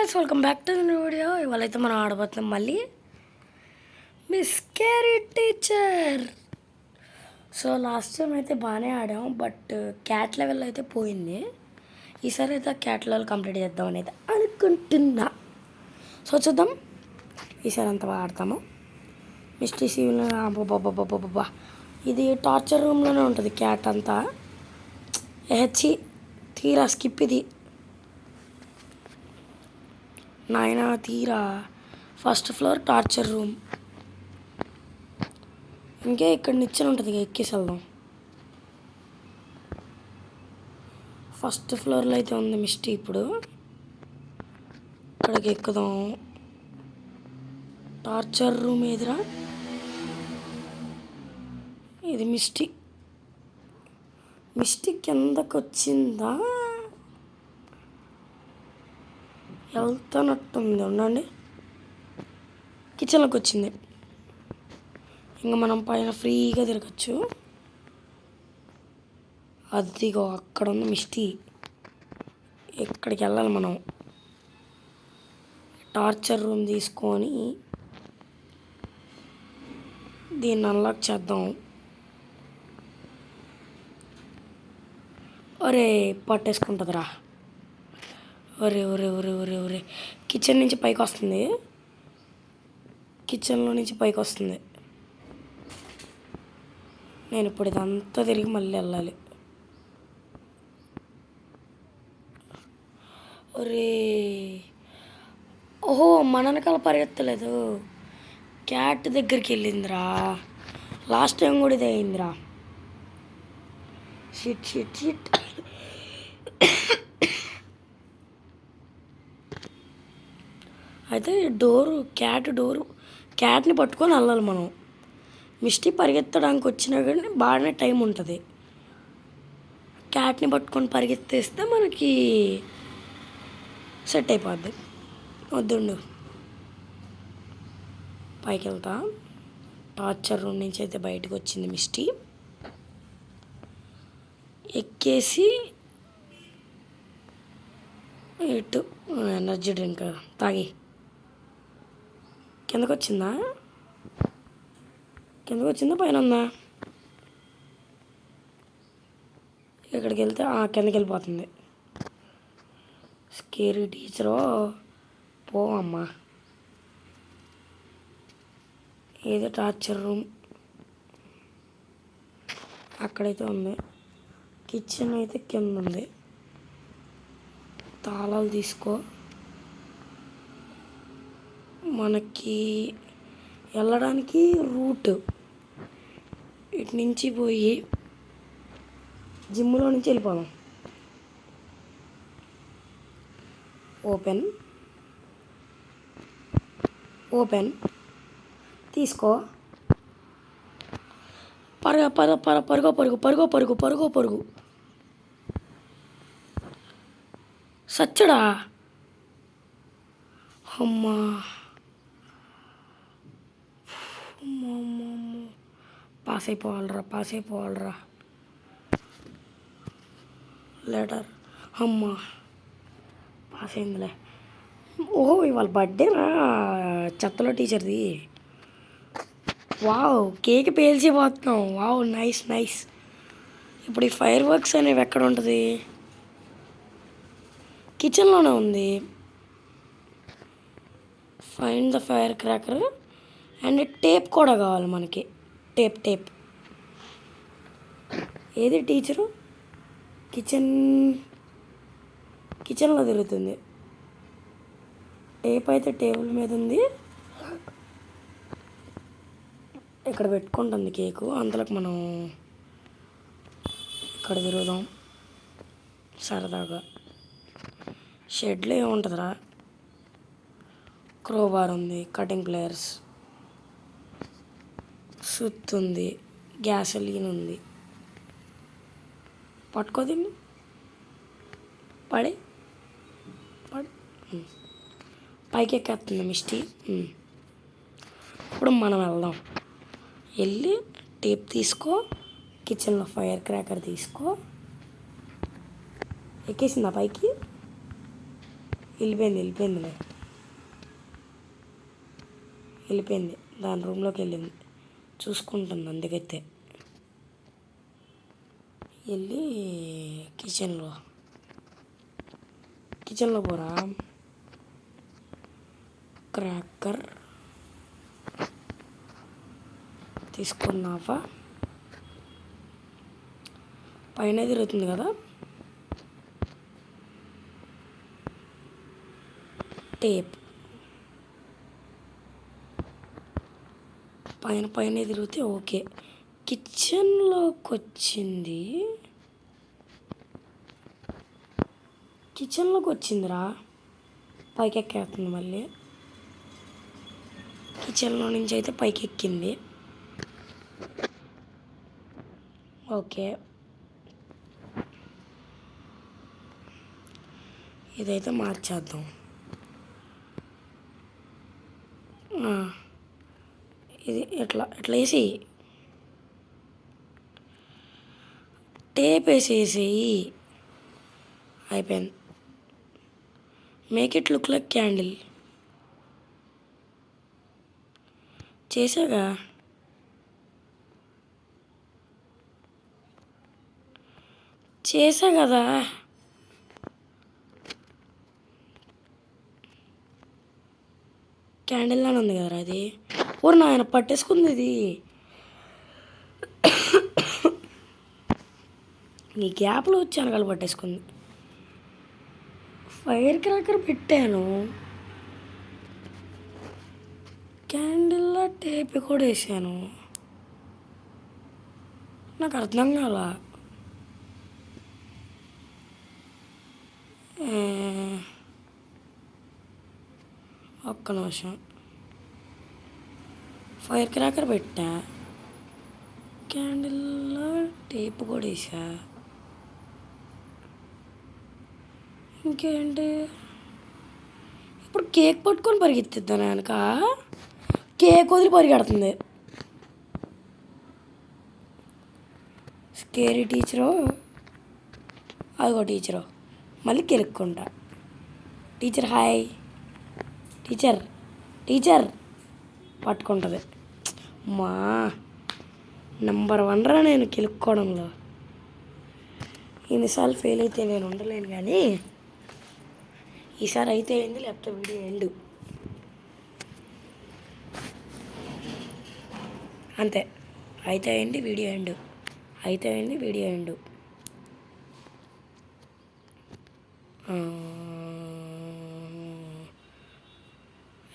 Guys, welcome back to new video. ఇవాళ అయితే మనం ఆడబోతున్నాం మళ్ళీ miss scary teacher. So last time అయితే బాగానే ఆడాం, బట్ క్యాట్ లెవెల్ అయితే పోయింది. ఈసారి అయితే క్యాట్ లెవెల్ కంప్లీట్ చేద్దామని అయితే అనుకుంటున్నా. సో చూద్దాం ఈసారి అంత బాగా ఆడతాము. మిస్టరీ సీవీలో బాబా ఇది టార్చర్ రూమ్లోనే ఉంటుంది క్యాట్ అంతా. హెచ్చి తీరా స్కిప్ ఇది నాయన తీరా. First floor torture room. ఇంకే ఇక్కడ నిచ్చెన ఉంటుంది, ఎక్కేసి వెళ్దాం. ఫస్ట్ ఫ్లోర్లో అయితే ఉంది మిస్టీ. ఇప్పుడు ఇక్కడికి ఎక్కుదాం. టార్చర్ రూమ్ ఎదురా ఇది మిస్టీ. మిస్టీ కిందకు వచ్చిందా? వెళ్తానట్టుంది, ఉండండి. కిచెన్లోకి వచ్చింది. ఇంకా మనం పైన ఫ్రీగా తిరగచ్చు. అదిగో అక్కడ ఉంది మిస్టీ. ఇక్కడికి వెళ్ళాలి మనం. టార్చర్ రూమ్ తీసుకొని దీన్ని అన్లాక్ చేద్దాం. ఒరే పట్టేసుకుంటుందిరా. ఒరే ఒరే ఒరే ఒరే ఒరే కిచెన్ నుంచి పైకి వస్తుంది. కిచెన్లో నుంచి పైకి వస్తుంది. నేను ఇప్పుడు ఇదంతా తిరిగి మళ్ళీ వెళ్ళాలి. ఒరే ఓహో, మన వెనకాల పరిగెత్తలేదు, క్యాట్ దగ్గరికి వెళ్ళిందిరా. లాస్ట్ టైం కూడా ఇదే అయిందిరా. Shit shit shit. అయితే క్యాట్ని పట్టుకొని వెళ్ళాలి మనం. మిస్టీ పరిగెత్తడానికి వచ్చినా కానీ బాగానే టైం ఉంటుంది. క్యాట్ని పట్టుకొని పరిగెత్తేస్తే మనకి సెట్ అయిపోద్ది. వద్దుండు, పైకి వెళ్తా. టార్చర్ రూమ్ నుంచి అయితే బయటకు వచ్చింది మిస్టీ. ఎక్కేసి ఇటు ఎనర్జీ డ్రింక్ తాగి కిందకు వచ్చిందా? పైన ఉందా? ఇక్కడికి వెళ్తే కిందకి వెళ్ళిపోతుంది. స్కేరీ టీచరు పో అమ్మా. ఏదో టార్చర్ రూమ్ అక్కడైతే ఉంది. కిచెన్ అయితే కింద ఉంది. తాళాలు తీసుకో. మనకి వెళ్ళడానికి రూట్ ఇటు నుంచి పోయి జిమ్లో నుంచి వెళ్ళిపోదాం. ఓపెన్ తీసుకో. పరుగు సచ్చడా. అమ్మా పాస్ అయిపోవాలరా. లెటర్. అమ్మా పాస్ అయిందిలే. ఓహో, ఇవాళ బర్త్డేనా చెత్తలో టీచర్ది. వావ్, కేక్ పేల్చిపోతున్నాం. Wow, nice. ఇప్పుడు ఈ ఫైర్ వర్క్స్ అనేవి ఎక్కడ ఉంటుంది? కిచెన్లోనే ఉంది. Find the firecracker and tape కూడా కావాలి మనకి. టేప్ ఏది టీచరు? కిచెన్లో తిరుగుతుంది. టేప్ అయితే టేబుల్ మీద ఉంది. ఇక్కడ పెట్టుకుంటుంది కేకు. అంతలోకి మనం ఇక్కడ తిరుగుదాం సరదాగా. షెడ్లో ఏముంటుందిరా? క్రోబార్ ఉంది, కటింగ్ ప్లేయర్స్, సుత్ ఉంది, గ్యాసోలిన్ ఉంది. పట్టుకోదండి. పడి పైకి ఎక్కేస్తుంది మిస్టీ. ఇప్పుడు మనం వెళ్దాం. వెళ్ళి టేప్ తీసుకో, కిచెన్లో ఫైర్ క్రాకర్ తీసుకో. ఎక్కేసిందా పైకి? వెళ్ళిపోయింది దాని రూమ్లోకి వెళ్ళింది. చూసుకుంటుంది అందుకైతే. వెళ్ళి కిచెన్లో పోరా. క్రాకర్ తీసుకున్నావా? పైన తిరుగుతుంది కదా. టేప్ పైన తిరిగితే ఓకే. కిచెన్లోకి వచ్చిందిరా. పైకి ఎక్కేస్తుంది మళ్ళీ. కిచెన్లో నుంచి అయితే పైకి ఎక్కింది. ఓకే, ఇదైతే మార్చేద్దాం. ఇది ఎట్లా వేసి టేప్ వేసేసేయి. అయిపోయింది. Make it look like candle. చేసా కదా. క్యాండిల్ లానే ఉంది కదరా అది. ఓ నాయన పట్టేసుకుంది ఇది. ఈ గ్యాప్లో వచ్చి అనకాలు పట్టేసుకుంది. ఫైర్ క్రాకర్ పెట్టాను, క్యాండిల్లా టేప్ కూడా వేసాను. నాకు అర్థం కాల. ఒక్క నిమిషం. ఫైర్ క్రాకర్ పెట్టా, క్యాండిల్లో టేప్ కూడా వేసా. ఇంకేంటి ఇప్పుడు? కేక్ పట్టుకొని పరిగెత్తిద్దాను వెనక. కేక్ వదిలి పరిగెడుతుంది. Scary teacher. అదిగో టీచరు. మళ్ళీ కెలుక్కుంటా. Teacher hi. టీచర్ పట్టుకుంటుంది. మా నంబర్ 1 రా నేను కెలుక్కోవడంలో. ఎన్నిసార్లు ఫెయిల్ అయితే నేను ఉండలేను, కానీ ఈసారి అయితే అయింది, లేకపోతే వీడియో ఎండు. అంతే. అయితే అయింది వీడియో ఎండు.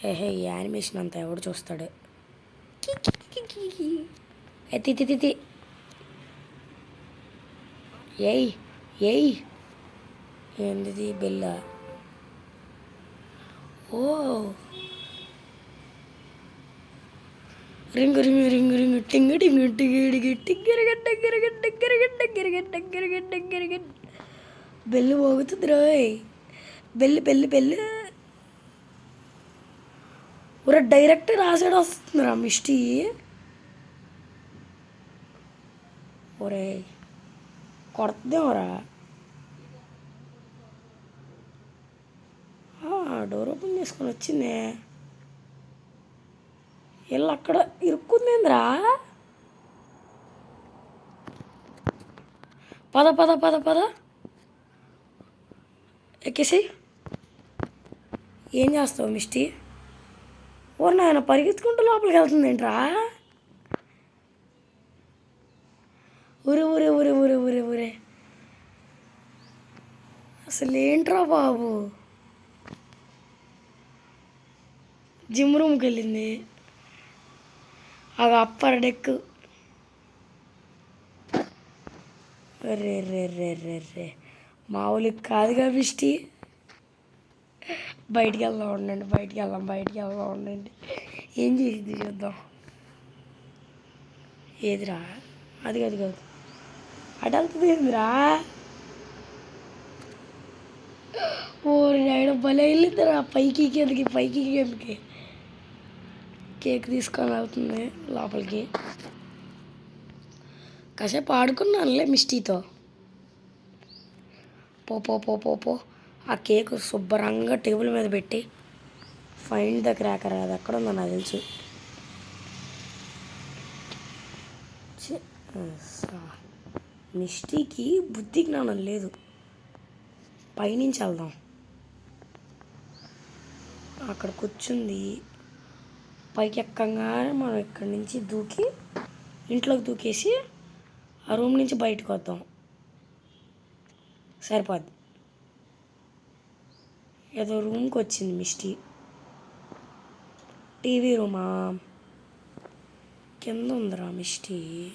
ఏహే, ఈ యానిమేషన్ అంతా ఎవడు చూస్తాడు? తితి ఏయ్ ఏంది బెల్ల? ఓ రింగు టింగు బెల్లు మోగుతుంది రోయ్. బెల్లు ఊర డైరెక్ట్ రాసాడు వస్తుందిరా మిస్టీ. ఒరే కొడతాదేమరా. డోర్ ఓపెన్ చేసుకొని వచ్చిందే. వీళ్ళు అక్కడ ఇరుక్కుందేంద్రా. పద ఎక్కేసి. ఏం చేస్తావు మిస్టీ? ఓ నాయన పరిగెత్తుకుంటూ లోపలికి వెళ్తుంది ఏంట్రా? ఊరే అసలు ఏంట్రా బాబు. జిమ్ రూమ్కి వెళ్ళింది. అది అప్పర్ డెక్. రే మామూలు కాదుగా మిస్టీ. బయటికి వెళ్దాం ఉండండి. ఏం చేసింది చూద్దాం. ఏదిరా? అది కాదు అడల్తుంది ఏందిరా? ఓరి నాయన భలే వెళ్ళిద్దిరా. పైకి ఎందుకు కేక్ తీసుకొని వెళ్తుంది లోపలికి. కాసేపు ఆడుకున్నానులే మిస్టీతో. పో ఆ కేక్ శుభ్రంగా టేబుల్ మీద పెట్టి ఫైండ్ ద క్రాకర్ అది ఎక్కడ ఉందో నాకు తెలుసు. మిస్టీకి బుద్ధి జ్ఞానం లేదు. పైనుంచి వెళ్దాం. అక్కడ కూర్చుంది. పైకి ఎక్కంగానే మనం ఇక్కడి నుంచి దూకి ఇంట్లోకి దూకేసి ఆ రూమ్ నుంచి బయటకు వద్దాం. సరిపోద్ది. ఏదో రూమ్కి వచ్చింది మిస్టీ. టీవీ రూమా? కింద ఉందిరా మిస్టీ.